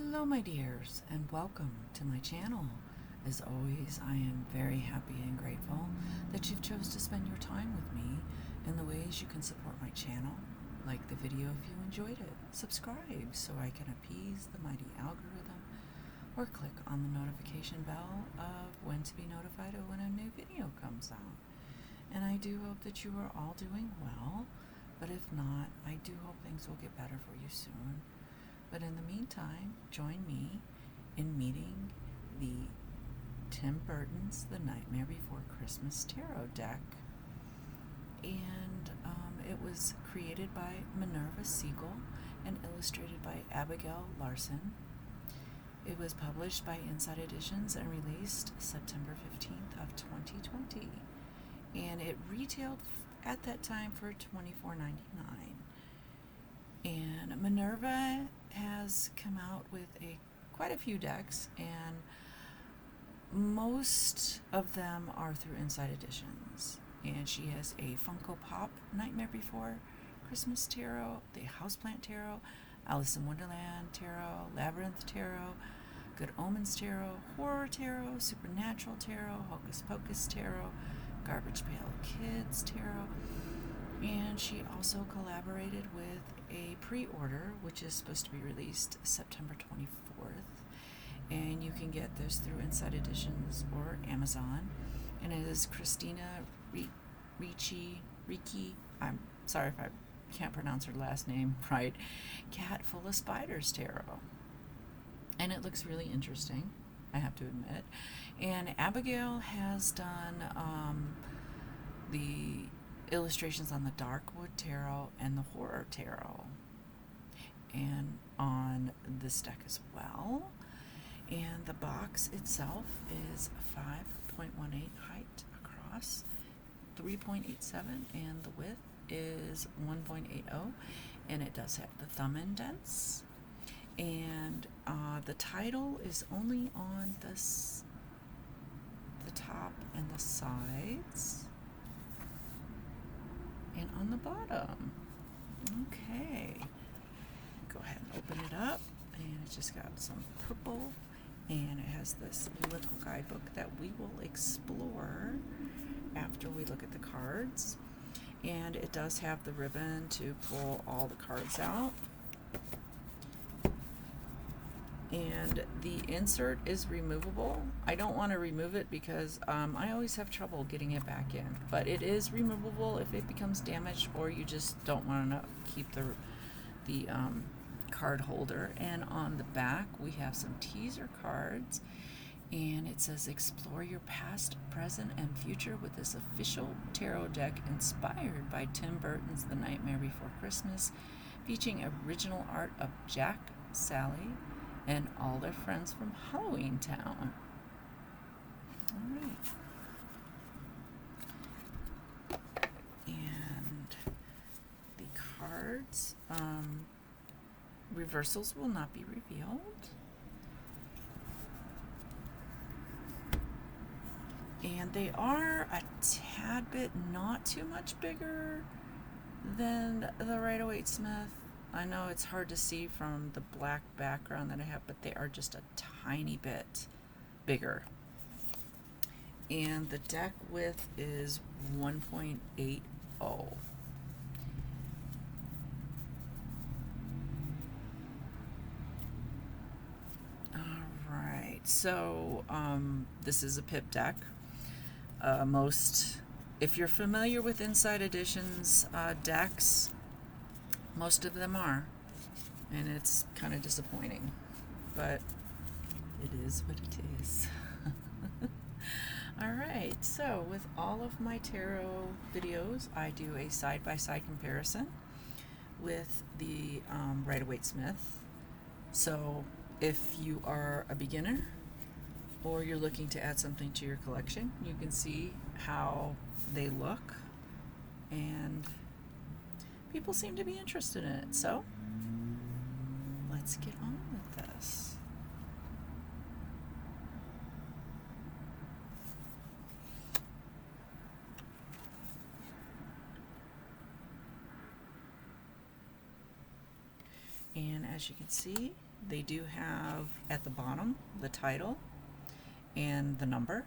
Hello my dears, and welcome to my channel. As always, I am very happy and grateful that you've chose to spend your time with me in the ways you can support my channel. Like the video if you enjoyed it, subscribe so I can appease the mighty algorithm, or click on the notification bell of when to be notified of when a new video comes out. And I do hope that you are all doing well, but if not, I do hope things will get better for you soon. But in the meantime, join me in meeting the Tim Burton's The Nightmare Before Christmas Tarot deck. And it was created by Minerva Siegel and illustrated by Abigal Larson. It was published by Inside Editions and released September 15th of 2020. And it retailed at that time for $24.99. And Minerva has come out with quite a few decks, and most of them are through Inside Editions. And she has a Funko Pop Nightmare Before Christmas Tarot, the Houseplant Tarot, Alice in Wonderland Tarot, Labyrinth Tarot, Good Omens Tarot, Horror Tarot, Supernatural Tarot, Hocus Pocus Tarot, Garbage Pail Kids Tarot. And she also collaborated with a pre-order, which is supposed to be released September 24th. And you can get this through Inside Editions or Amazon. And it is Christina Ricci. I'm sorry if I can't pronounce her last name right. Cat Full of Spiders Tarot. And it looks really interesting, I have to admit. And Abigail has done the illustrations on the Darkwood Tarot and the Horror Tarot, and on this deck as well. And the box itself is 5.18 height across, 3.87, and the width is 1.80, and it does have the thumb indents. And the title is only on the top and the sides, and on the bottom. Okay, go ahead and open it up, and it's just got some purple, and it has this little guidebook that we will explore after we look at the cards. And it does have the ribbon to pull all the cards out. And the insert is removable. I don't want to remove it because I always have trouble getting it back in. But it is removable if it becomes damaged, or you just don't want to keep the card holder. And on the back we have some teaser cards, and it says explore your past, present, and future with this official tarot deck inspired by Tim Burton's The Nightmare Before Christmas, featuring original art of Jack, Sally, and all their friends from Halloween Town. All right. And the cards, reversals will not be revealed. And they are a tad bit, not too much bigger than the Rider-Waite-Smith. I know it's hard to see from the black background that I have, but they are just a tiny bit bigger. And the deck width is 1.80. Alright, so this is a pip deck. If you're familiar with Inside Editions decks, most of them are, and it's kind of disappointing, but it is what it is. Alright, so with all of my tarot videos, I do a side-by-side comparison with the Rider-Waite-Smith. So if you are a beginner or you're looking to add something to your collection, you can see how they look, and people seem to be interested in it, so let's get on with this. And as you can see, They do have at the bottom the title and the number.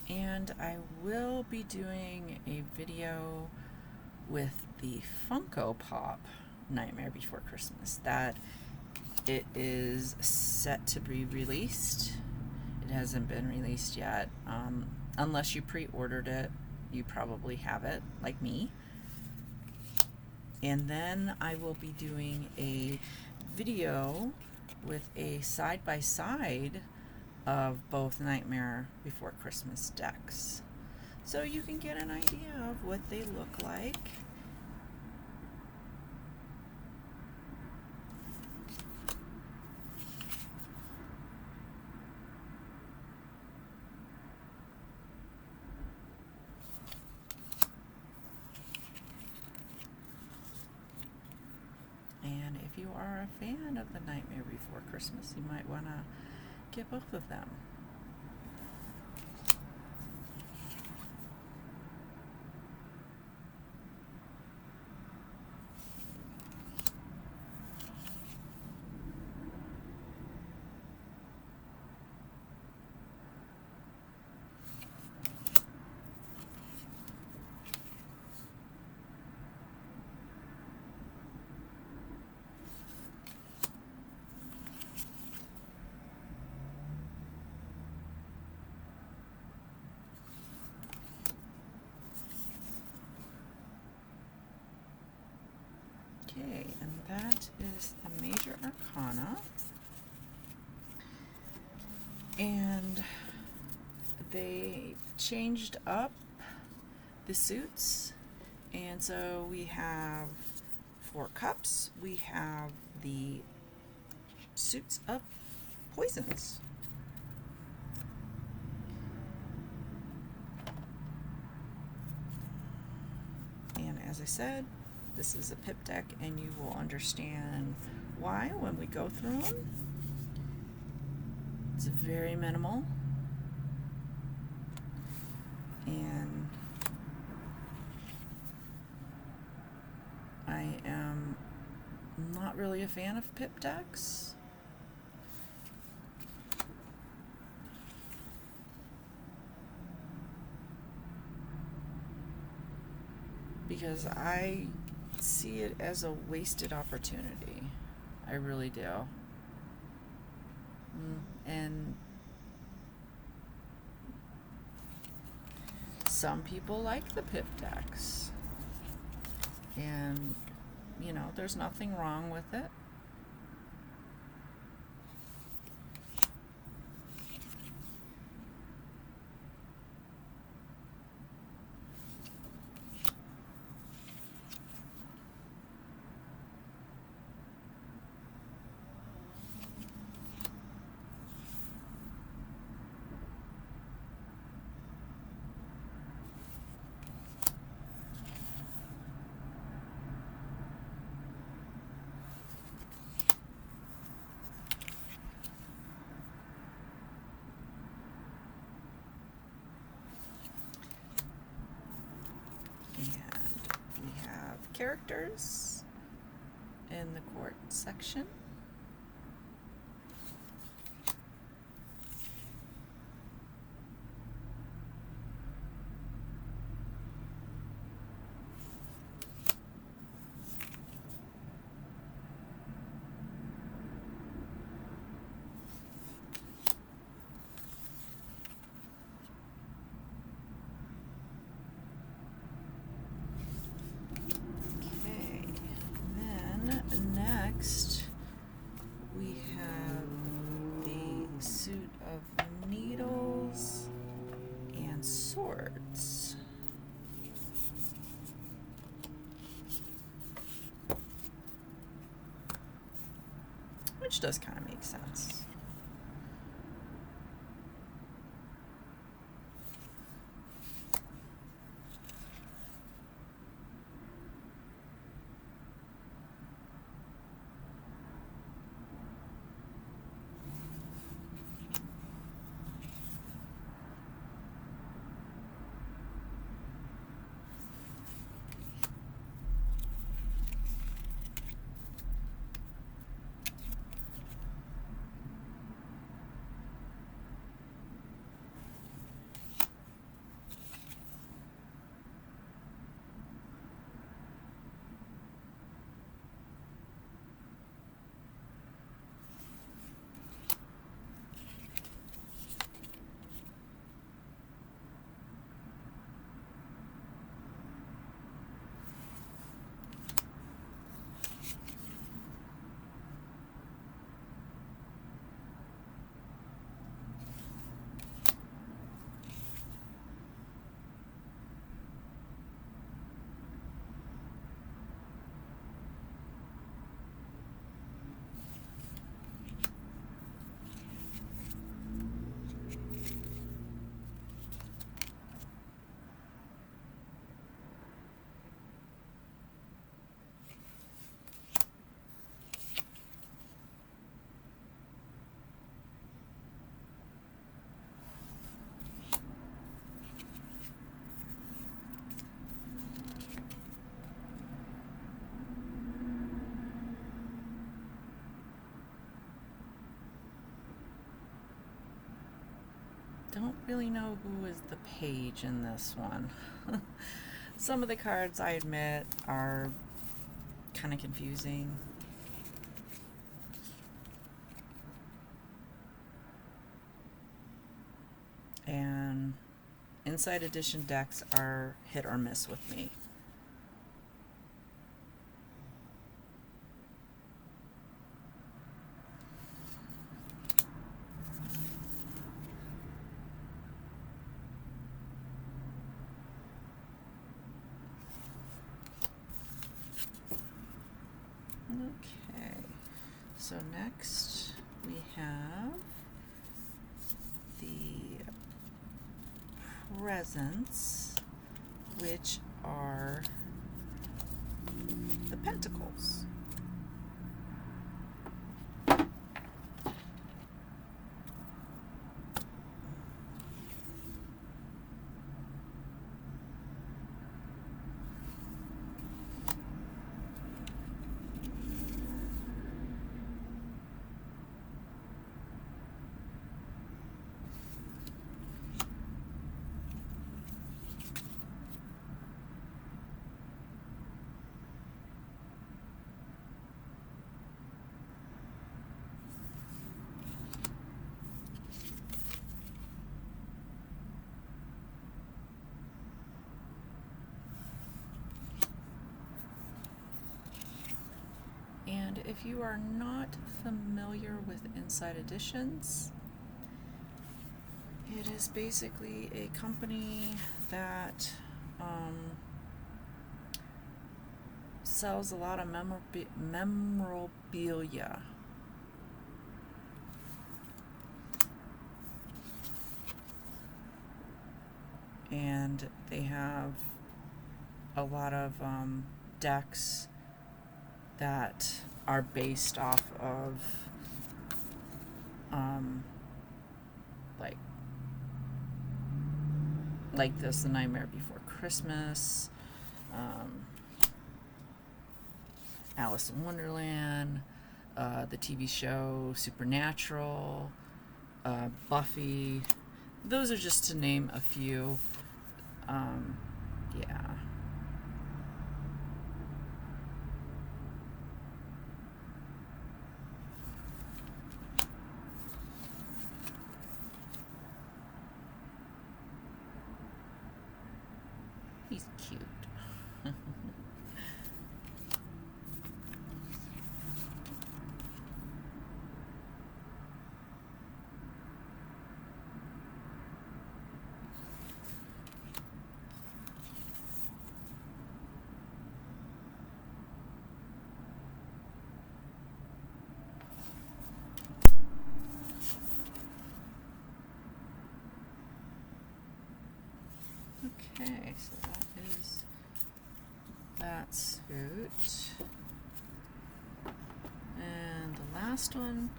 And I will be doing a video with the Funko Pop Nightmare Before Christmas. That it is set to be released. It hasn't been released yet. Unless you pre-ordered it, you probably have it, like me. And then I will be doing a video with a side-by-side of both Nightmare Before Christmas decks, so you can get an idea of what they look like. And if you are a fan of the Nightmare Before Christmas, you might want to get both of them. Okay, and that is a major arcana. And they changed up the suits. And so we have 4 cups. We have the suits of poisons. And as I said, this is a pip deck, and you will understand why when we go through them. It's very minimal, and I am not really a fan of pip decks. Because I see it as a wasted opportunity. I really do. And some people like the pip decks. And, you know, there's nothing wrong with it. Characters in the court section. which does kind of make sense. Don't really know who is the page in this one. Some of the cards, I admit, are kind of confusing. And inside edition decks are hit or miss with me. Okay, so next we have the presents, which are the pentacles. And if you are not familiar with Inside Editions, it is basically a company that sells a lot of memorabilia. And they have a lot of decks that are based off of like this, The Nightmare Before Christmas, Alice in Wonderland, the TV show Supernatural, Buffy. Those are just to name a few. Yeah. He's cute. Okay, so that is that suit. And the last one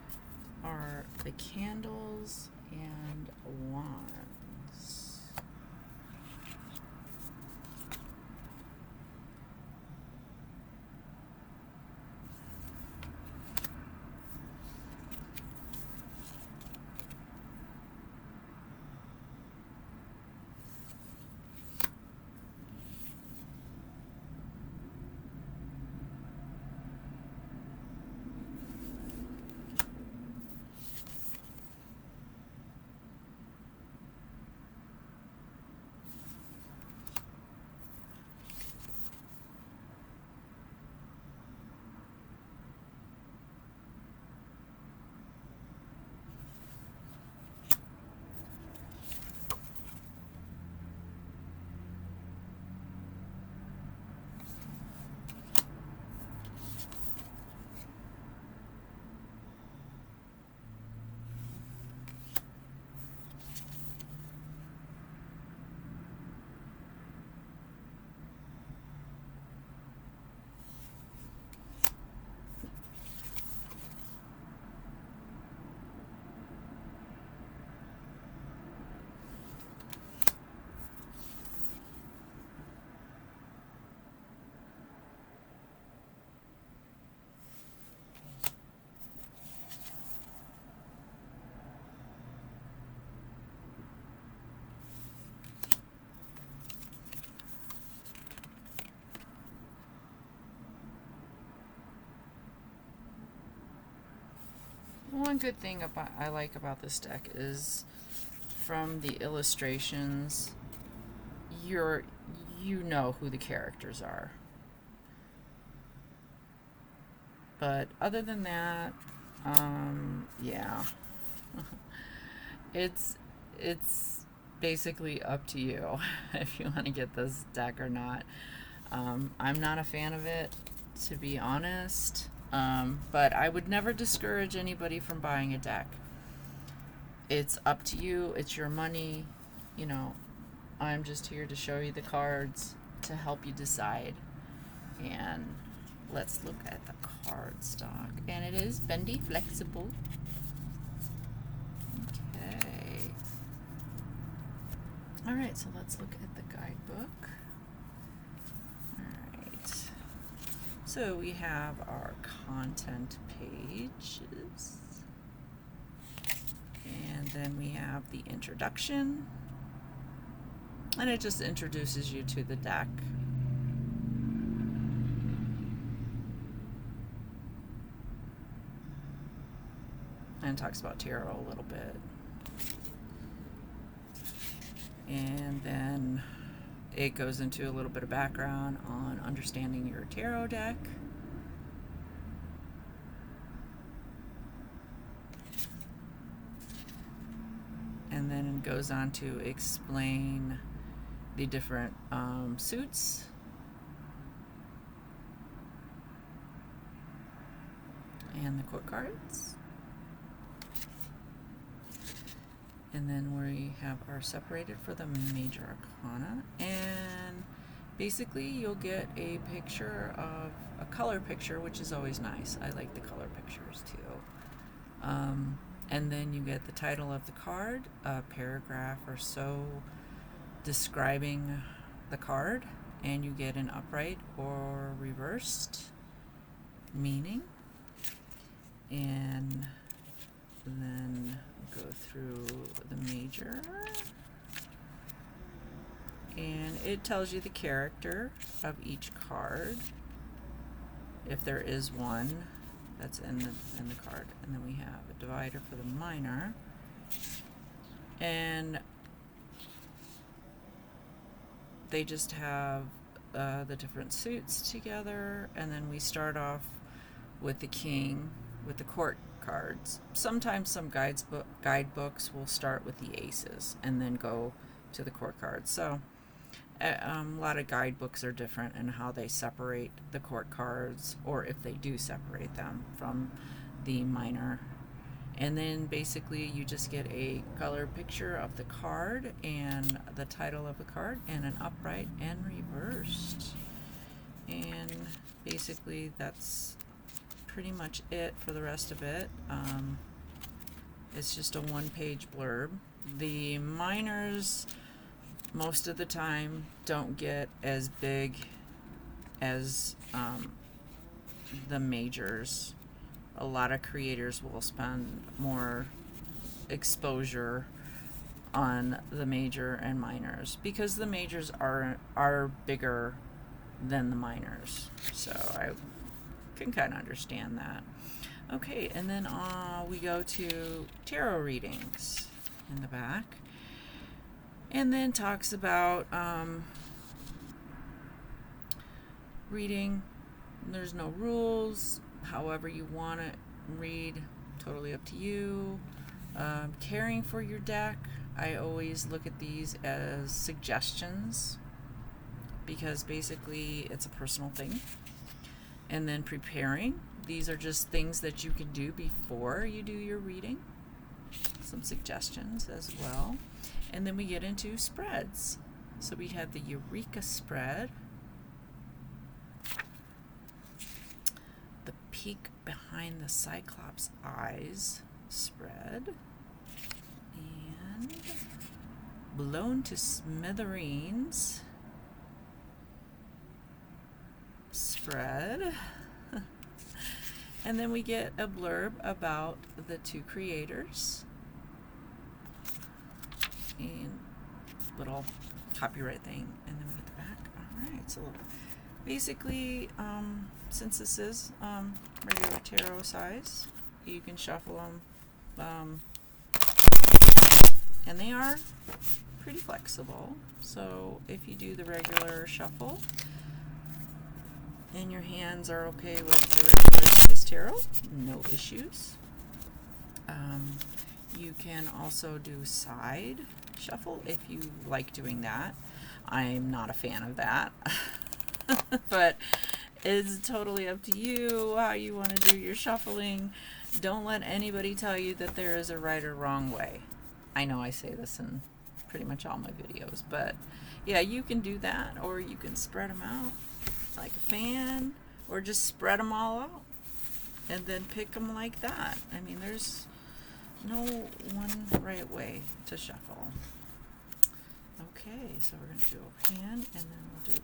are the candles and wands. One good thing I like about this deck is from the illustrations, you know who the characters are. But other than that, yeah, it's basically up to you if you want to get this deck or not. I'm not a fan of it, to be honest. But I would never discourage anybody from buying a deck. It's up to you. It's your money. You know, I'm just here to show you the cards to help you decide. And let's look at the card stock. And it is bendy, flexible. Okay. All right, so let's look at the guidebook. All right. So we have our content pages. And then we have the introduction. And it just introduces you to the deck. And talks about tarot a little bit. And then it goes into a little bit of background on understanding your tarot deck. And then it goes on to explain the different suits. And the court cards. And then we have our separated for the major arcana. And basically you'll get a picture of a color picture, which is always nice. I like the color pictures too. And then you get the title of the card, a paragraph or so describing the card, and you get an upright or reversed meaning. And then go through the major, and it tells you the character of each card, if there is one that's in the card. And then we have a divider for the minor, and they just have the different suits together. And then we start off with the king with the court cards. Sometimes some guidebooks will start with the aces and then go to the court cards. So a lot of guidebooks are different in how they separate the court cards, or if they do separate them from the minor And then basically you just get a color picture of the card and the title of the card and an upright and reversed. And basically that's pretty much it for the rest of it. It's just a one-page blurb. The minors most of the time don't get as big as the majors. A lot of creators will spend more exposure on the major and minors because the majors are bigger than the minors. So I can kind of understand that. Okay, and then we go to tarot readings in the back, and then talks about reading. There's no rules. However you want to read, totally up to you. Caring for your deck, I always look at these as suggestions because basically it's a personal thing. And then preparing, these are just things that you can do before you do your reading. Some suggestions as well. And then we get into spreads. So we have the Eureka spread, the peek behind the Cyclops eyes spread, and blown to smithereens spread. And then we get a blurb about the two creators and little copyright thing, and then we get the back. All right, so basically, since this is regular tarot size, you can shuffle them, and they are pretty flexible. So if you do the regular shuffle and your hands are okay with the regular size tarot, no issues. You can also do side shuffle if you like doing that. I'm not a fan of that. But it's totally up to you how you want to do your shuffling. Don't let anybody tell you that there is a right or wrong way. I know I say this in pretty much all my videos, but yeah, you can do that, or you can spread them out like a fan, or just spread them all out and then pick them like that. I mean, there's no one right way to shuffle. Okay, so we're going to do a hand, and then we'll do a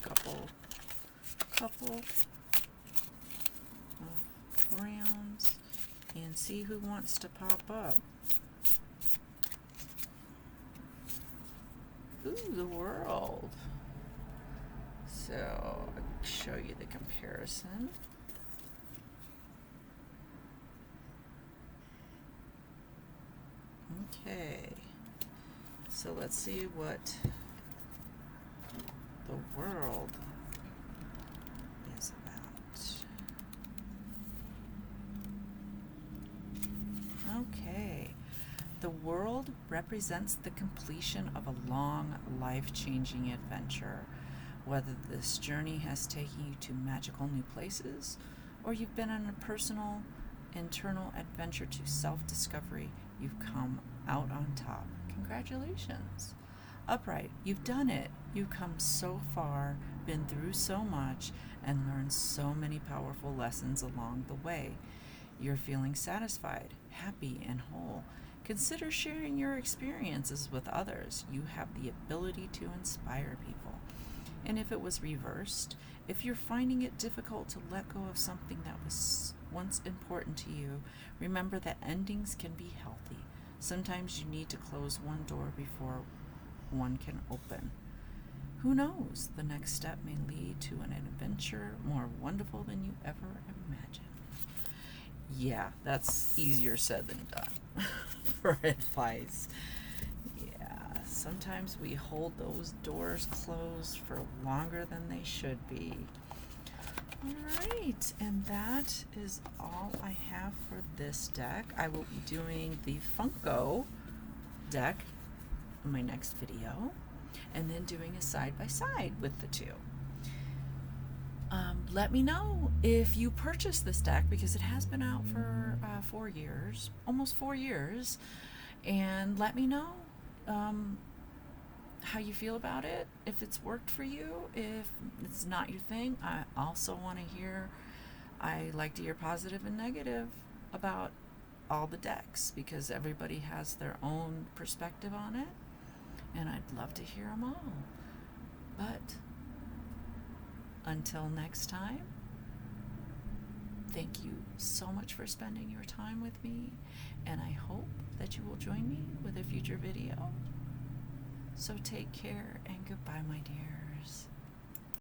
couple of rounds and see who wants to pop up. Ooh, the world. So I'll show you the comparison. Okay, so let's see what the world is about. Okay, the world represents the completion of a long, life-changing adventure. Whether this journey has taken you to magical new places, or you've been on a personal, internal adventure to self-discovery, you've come out on top. Congratulations. Upright, you've done it. You've come so far, been through so much, and learned so many powerful lessons along the way. You're feeling satisfied, happy, and whole. Consider sharing your experiences with others. You have the ability to inspire people. And if it was reversed, if you're finding it difficult to let go of something that was once important to you, remember that endings can be healthy. Sometimes you need to close one door before one can open. Who knows? The next step may lead to an adventure more wonderful than you ever imagined. Yeah, that's easier said than done for advice. Yeah, sometimes we hold those doors closed for longer than they should be. Alright, and that is all I have for this deck. I will be doing the Funko deck in my next video, and then doing a side-by-side with the two. Let me know if you purchased this deck, because it has been out for 4 years, almost 4 years, and let me know how you feel about it, if it's worked for you, if it's not your thing. I also want to hear, I like to hear positive and negative about all the decks, because everybody has their own perspective on it, and I'd love to hear them all. But until next time, thank you so much for spending your time with me, and I hope that you will join me with a future video. So take care and goodbye, my dears.